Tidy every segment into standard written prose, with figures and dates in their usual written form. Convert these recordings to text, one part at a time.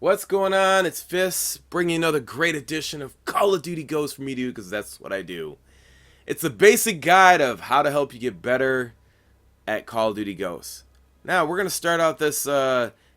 What's going on? It's Fist bringing another great edition of Call of Duty Ghosts for me to do because that's what I do. It's a basic guide of how to help you get better at Call of Duty Ghosts. Now, we're going to start out this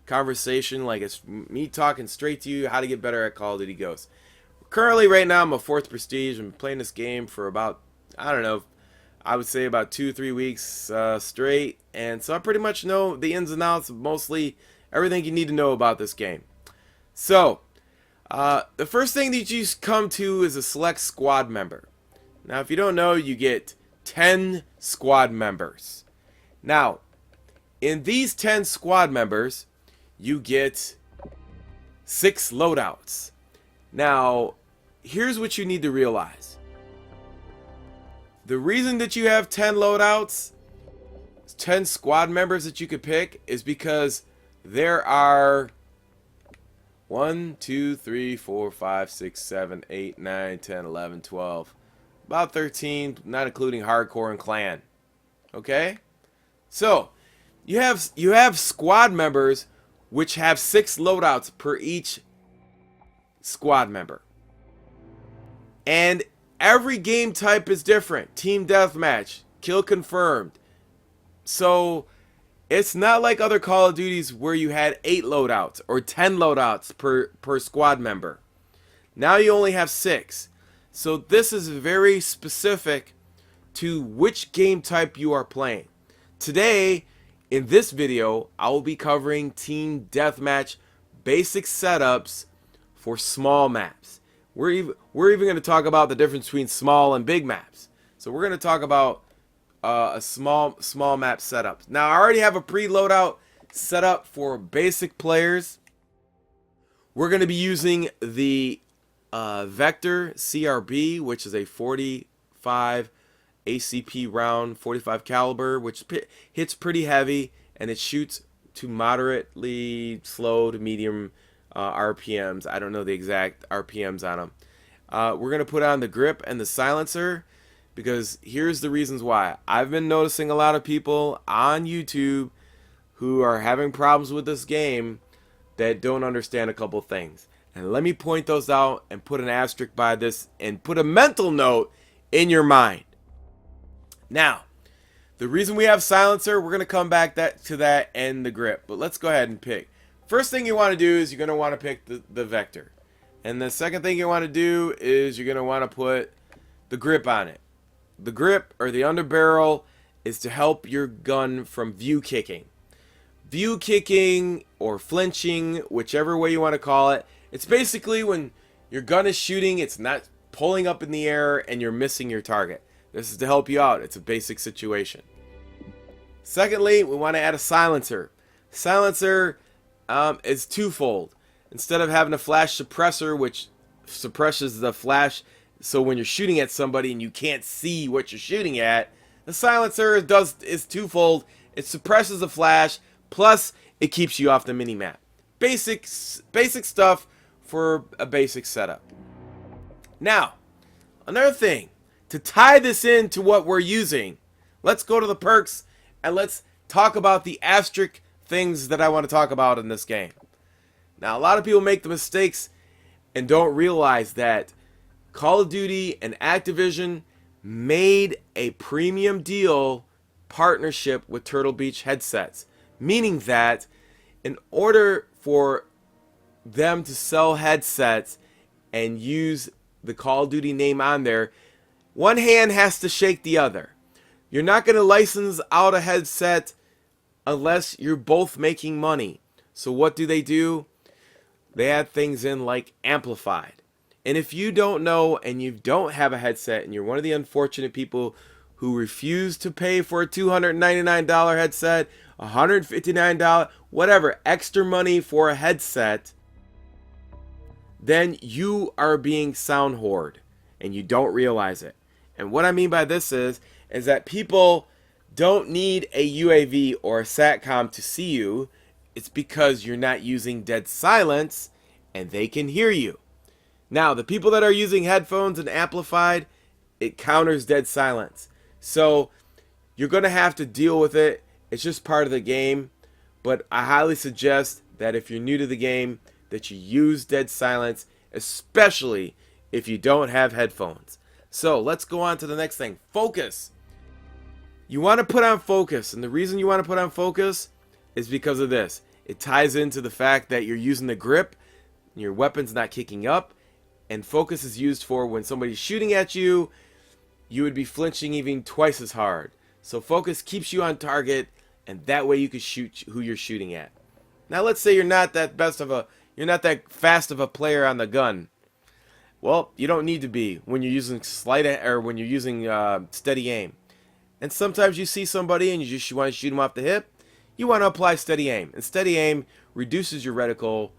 conversation like it's me talking straight to you how to get better at Call of Duty Ghosts. Currently, right now, I'm a 4th Prestige. I'm playing this game for about, I don't know, I would say about 2 or 3 weeks straight. And so I pretty much know the ins and outs of mostly everything you need to know about this game. So, the first thing that you come to is a select squad member. Now, if you don't know, you get 10 squad members. Now, in these 10 squad members, you get 6 loadouts. Now, here's what you need to realize. The reason that you have 10 loadouts, 10 squad members that you could pick, is because there are 1, 2, 3, 4, 5, 6, 7, 8, 9, 10, 11, 12. About 13, not including hardcore and clan. Okay? So, you have squad members which have 6 loadouts per each squad member. And every game type is different. Team deathmatch, kill confirmed. So, it's not like other Call of Duties where you had 8 loadouts or 10 loadouts per squad member. Now you only have 6. So this is very specific to which game type you are playing. Today, in this video, I will be covering Team Deathmatch basic setups for small maps. We're even going to talk about the difference between small and big maps. So we're going to talk about a small map setup. Now I already have a pre-loadout set up for basic players. We're going to be using the Vector CRB, which is a 45 ACP round, 45 caliber, which hits pretty heavy and it shoots to moderately slow to medium RPMs. I don't know the exact RPMs on them. We're going to put on the grip and the silencer, because here's the reasons why. I've been noticing a lot of people on YouTube who are having problems with this game that don't understand a couple things. And let me point those out and put an asterisk by this and put a mental note in your mind. Now, the reason we have silencer, we're going to come back to that and the grip. But let's go ahead and pick. First thing you want to do is you're going to want to pick the Vector. And the second thing you want to do is you're going to want to put the grip on it. The grip, or the underbarrel, is to help your gun from view kicking. View kicking or flinching, whichever way you want to call it. It's basically when your gun is shooting, it's not pulling up in the air and you're missing your target. This is to help you out. It's a basic situation. Secondly, we want to add a silencer. Silencer is twofold. Instead of having a flash suppressor, which suppresses the flash, so when you're shooting at somebody and you can't see what you're shooting at, the silencer is twofold. It suppresses the flash, plus it keeps you off the minimap. Basic stuff for a basic setup. Now, another thing, to tie this into what we're using, let's go to the perks and let's talk about the asterisk things that I want to talk about in this game. Now, a lot of people make the mistakes and don't realize that Call of Duty and Activision made a premium deal partnership with Turtle Beach headsets, meaning that in order for them to sell headsets and use the Call of Duty name on there, one hand has to shake the other. You're not going to license out a headset unless you're both making money. So what do? They add things in like amplified. And if you don't know and you don't have a headset and you're one of the unfortunate people who refuse to pay for a $299 headset, $159, whatever, extra money for a headset, then you are being sound whored and you don't realize it. And what I mean by this is that people don't need a UAV or a SATCOM to see you. It's because you're not using dead silence and they can hear you. Now, the people that are using headphones and amplified, it counters dead silence. So you're going to have to deal with it. It's just part of the game. But I highly suggest that if you're new to the game, that you use dead silence, especially if you don't have headphones. So let's go on to the next thing. Focus. You want to put on focus, and the reason you want to put on focus is because of this. It ties into the fact that you're using the grip, your weapon's not kicking up, and focus is used for when somebody's shooting at you, you would be flinching even twice as hard. So focus keeps you on target, and that way you can shoot who you're shooting at. Now let's say you're not that fast of a player on the gun. Well, you don't need to be when you're using steady aim. And sometimes you see somebody and you just want to shoot them off the hip. You want to apply steady aim, and steady aim reduces your reticle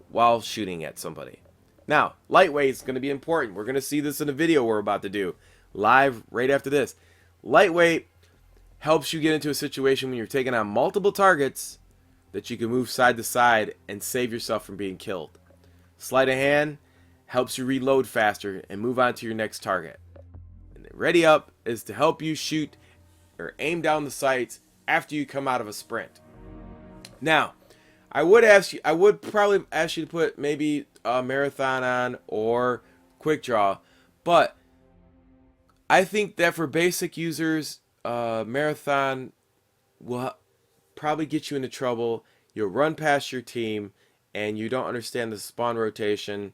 while shooting at somebody. Now, lightweight is going to be important. We're going to see this in a video we're about to do live right after this. Lightweight helps you get into a situation when you're taking on multiple targets that you can move side to side and save yourself from being killed. Sleight of hand helps you reload faster and move on to your next target. And ready up is to help you shoot or aim down the sights after you come out of a sprint. Now, I would probably ask you to put maybe a marathon on or quick draw, but I think that for basic users, marathon will probably get you into trouble. You'll run past your team and you don't understand the spawn rotation,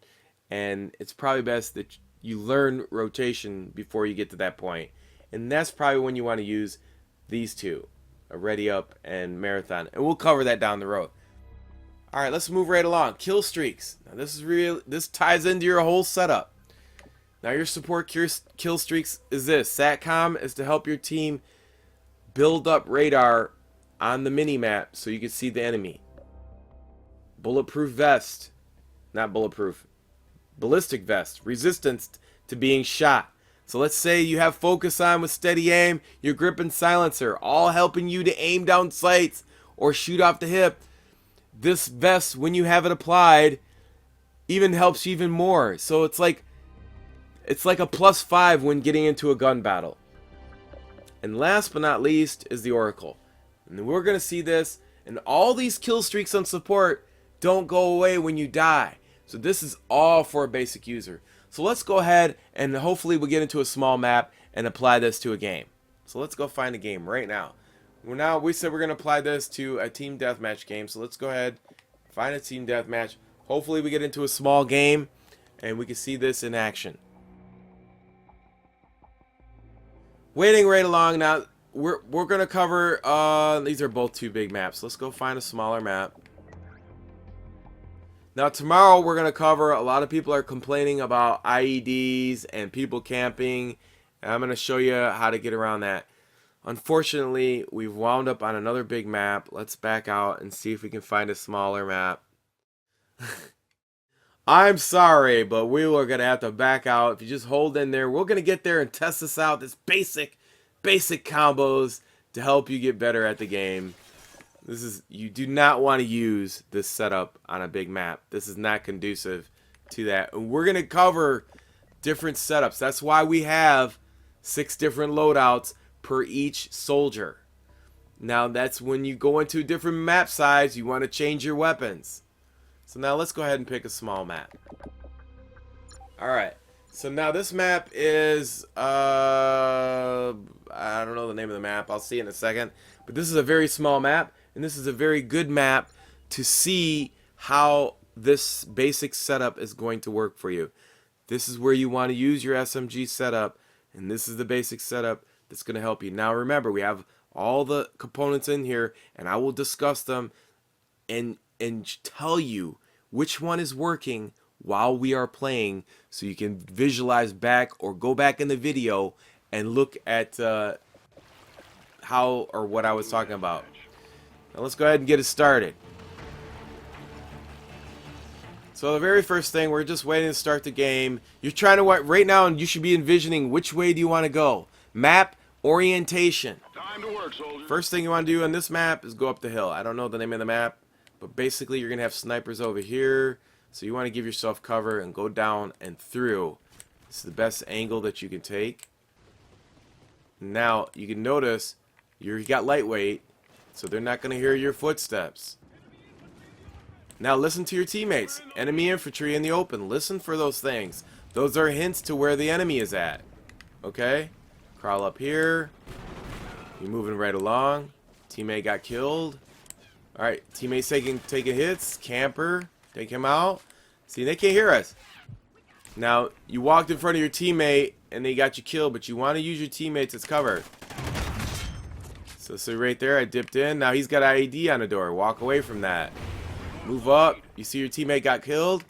and it's probably best that you learn rotation before you get to that point. And that's probably when you want to use these two, a ready up and marathon, and we'll cover that down the road. All right, let's move right along. Killstreaks. Now this ties into your whole setup. Now your support Killstreaks is this. SATCOM is to help your team build up radar on the mini-map so you can see the enemy. Bulletproof Vest. Not bulletproof. Ballistic Vest. Resistance to being shot. So let's say you have focus on with steady aim, your grip and silencer, all helping you to aim down sights or shoot off the hip. This vest, when you have it applied, even helps you even more. So it's like a +5 when getting into a gun battle. And last but not least is the Oracle. And we're going to see this, and all these kill streaks on support don't go away when you die. So this is all for a basic user. So let's go ahead and hopefully we'll get into a small map and apply this to a game. So let's go find a game right now. We said we're going to apply this to a team deathmatch game. So let's go ahead, find a team deathmatch. Hopefully we get into a small game and we can see this in action. Waiting right along now. We're going to cover, these are both two big maps. Let's go find a smaller map. Now tomorrow we're going to cover, a lot of people are complaining about IEDs and people camping, and I'm going to show you how to get around that. Unfortunately, we've wound up on another big map. Let's back out and see if we can find a smaller map. I'm sorry, but we are going to have to back out. If you just hold in there, we're going to get there and test this out. This basic combos to help you get better at the game. You do not want to use this setup on a big map. This is not conducive to that. And we're going to cover different setups. That's why we have 6 different loadouts per each soldier. Now that's when you go into a different map size, you want to change your weapons. So now let's go ahead and pick a small map. Alright, so now this map is, I don't know the name of the map, I'll see in a second. But this is a very small map, and this is a very good map to see how this basic setup is going to work for you. This is where you want to use your SMG setup, and this is the basic setup that's going to help you. Now remember, we have all the components in here, and I will discuss them and tell you which one is working while we are playing, so you can visualize back or go back in the video and look at how or what I was talking about. Now let's go ahead and get it started. So the very first thing, we're just waiting to start the game. You're trying to, right now, you should be envisioning which way do you want to go. Map orientation. Time to work, soldier. First thing you want to do on this map is go up the hill. I don't know the name of the map, but basically you're going to have snipers over here. So you want to give yourself cover and go down and through. This is the best angle that you can take. Now you can notice you got lightweight, so they're not going to hear your footsteps. Now listen to your teammates. Enemy infantry in the open. Listen for those things. Those are hints to where the enemy is at. Okay? Crawl up here. You're moving right along. Teammate got killed. Alright, teammate's taking hits. Camper. Take him out. See, they can't hear us. Now, you walked in front of your teammate and they got you killed, but you want to use your teammates as cover. So right there, I dipped in. Now he's got IED on the door. Walk away from that. Move up. You see your teammate got killed?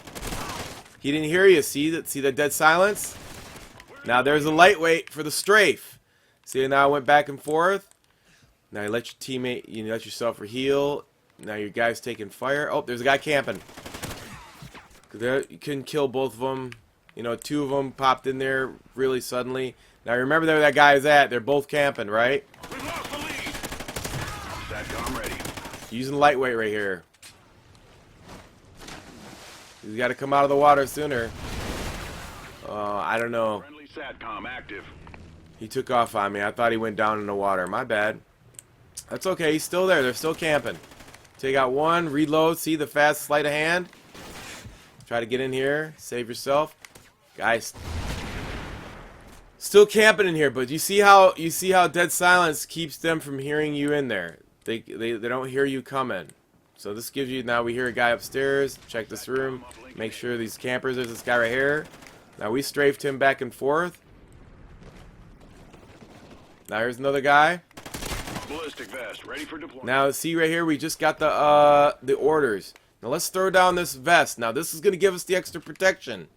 He didn't hear you. See that dead silence? Now there's a lightweight for the strafe. See, now I went back and forth. Now you let your teammate, you let yourself heal. Now your guy's taking fire. Oh, there's a guy camping. There, you couldn't kill both of them. You know, two of them popped in there really suddenly. Now remember where that guy is at. They're both camping, right? We've lost the lead. SATCOM ready. Using lightweight right here. He's got to come out of the water sooner. I don't know. Friendly SATCOM active. He took off on me. I thought he went down in the water. My bad. That's okay. He's still there. They're still camping. Take out one. Reload. See the fast sleight of hand. Try to get in here. Save yourself. Guys. Still camping in here, but you see how dead silence keeps them from hearing you in there. They don't hear you coming. So this gives you, now we hear a guy upstairs. Check this room. Make sure these campers, there's this guy right here. Now we strafed him back and forth. Now here's another guy. Ballistic Vest ready for deployment. Now see right here, we just got the orders. Now let's throw down this vest. Now this is going to give us the extra protection.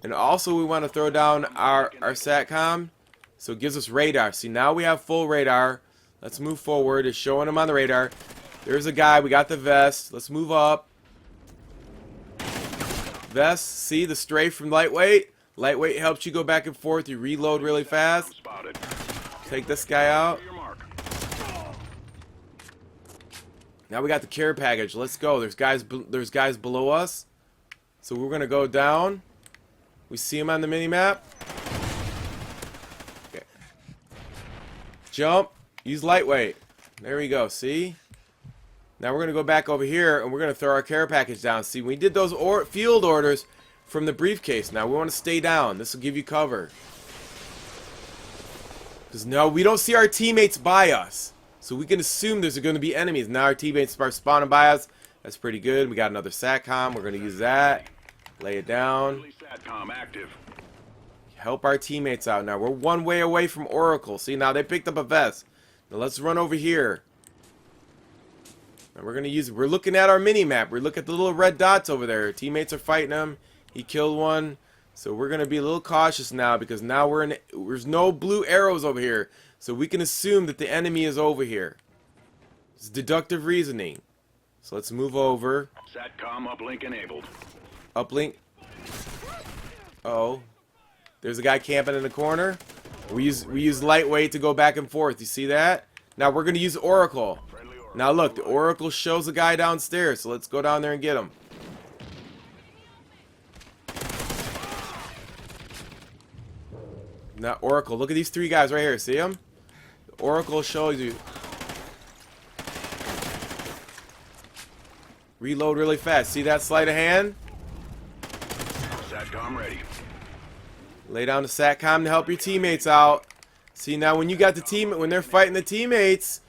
And also we want to throw down our SATCOM. So it gives us radar. See, now we have full radar. Let's move forward. It's showing him on the radar. There's a guy. We got the vest. Let's move up. Vest. See the strafe from lightweight? Lightweight helps you go back and forth. You reload really fast. Spotted. Take this guy out. Your mark. Now we got the care package. Let's go. There's guys below us. So we're going to go down. We see him on the mini-map. Okay. Jump. Use lightweight. There we go. See? Now we're going to go back over here and we're going to throw our care package down. See, we did those field orders from the briefcase. Now we want to stay down. This will give you cover. Because no, we don't see our teammates by us. So we can assume there's going to be enemies. Now our teammates start spawning by us. That's pretty good. We got another SATCOM. We're going to use that. Lay it down. SATCOM active. Help our teammates out. Now we're one way away from Oracle. See, now they picked up a vest. Now let's run over here. Now we're gonna use. We're looking at our mini map. We look at the little red dots over there. Teammates are fighting them. He killed one. So we're gonna be a little cautious now because now there's no blue arrows over here. So we can assume that the enemy is over here. It's deductive reasoning. So let's move over. SATCOM uplink enabled. Uplink. Oh, there's a guy camping in the corner. We use lightweight to go back and forth. You see that? Now we're gonna use Oracle. Now look, the Oracle shows a guy downstairs. So let's go down there and get him. Now Oracle, look at these three guys right here. See them? The Oracle shows you. Reload really fast. See that sleight of hand? SATCOM ready. Lay down the SATCOM to help your teammates out. See, now when you got the team, when they're fighting the teammates,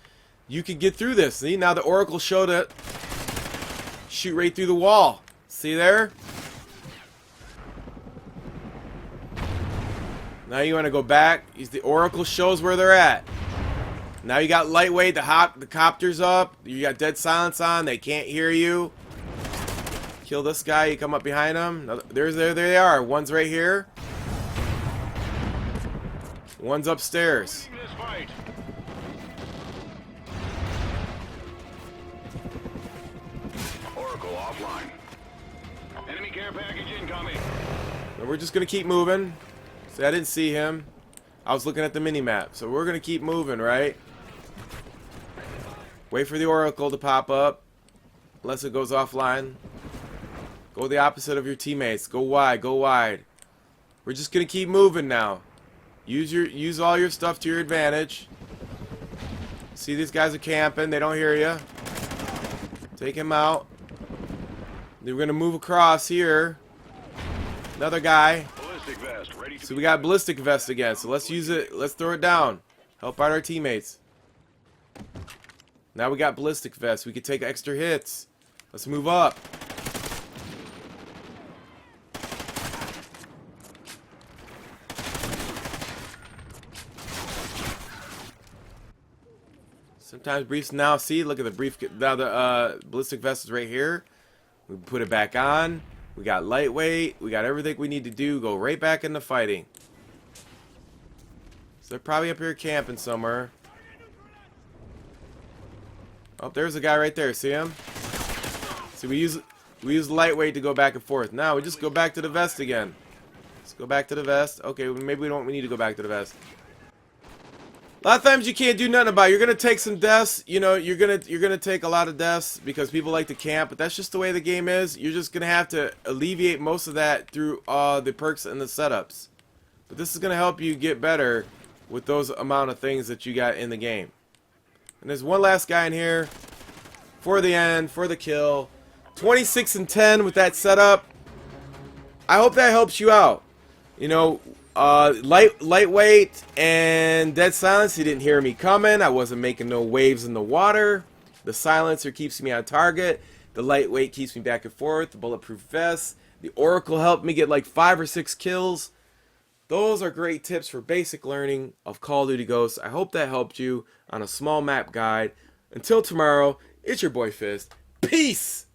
you can get through this. See, now the Oracle showed it. Shoot right through the wall. See there? Now you want to go back. The Oracle shows where they're at. Now you got lightweight. The copter's up. You got dead silence on. They can't hear you. Kill this guy. You come up behind him. There they are. One's right here. One's upstairs. This fight. Oracle offline. Enemy care package incoming. And we're just gonna keep moving. See, I didn't see him. I was looking at the mini map. So we're gonna keep moving, right? Wait for the Oracle to pop up. Unless it goes offline. Go the opposite of your teammates. Go wide. Go wide. We're just gonna keep moving now. Use all your stuff to your advantage. See, these guys are camping. They don't hear you. Take him out. Then we're gonna move across here. Another guy. Ballistic vest ready to So we got ballistic vest again. So let's use it. Let's throw it down. Help out our teammates. Now we got ballistic vest. We can take extra hits. Let's move up. Sometimes briefs now. See, look at the brief. Now the ballistic vest is right here. We put it back on. We got lightweight. We got everything we need to do. Go right back into fighting. So they're probably up here camping somewhere. Oh, there's a guy right there. See him? See, we use lightweight to go back and forth. Now we just go back to the vest again. Let's go back to the vest. Okay, maybe we need to go back to the vest. A lot of times you can't do nothing about it. You're gonna take some deaths. You know, you're gonna take a lot of deaths because people like to camp, but that's just the way the game is. You're just gonna have to alleviate most of that through the perks and the setups. But this is gonna help you get better with those amount of things that you got in the game. And there's one last guy in here for the end, for the kill. 26 and 10 with that setup. I hope that helps you out. You know, lightweight and dead silence. He didn't hear me coming. I wasn't making no waves in the water. The silencer keeps me on target. The lightweight keeps me back and forth. The bulletproof vest. The oracle helped me get like 5 or 6 kills. Those are great tips for basic learning of Call of Duty Ghosts. I hope that helped you on a small map guide. Until tomorrow, it's your boy Fist. Peace!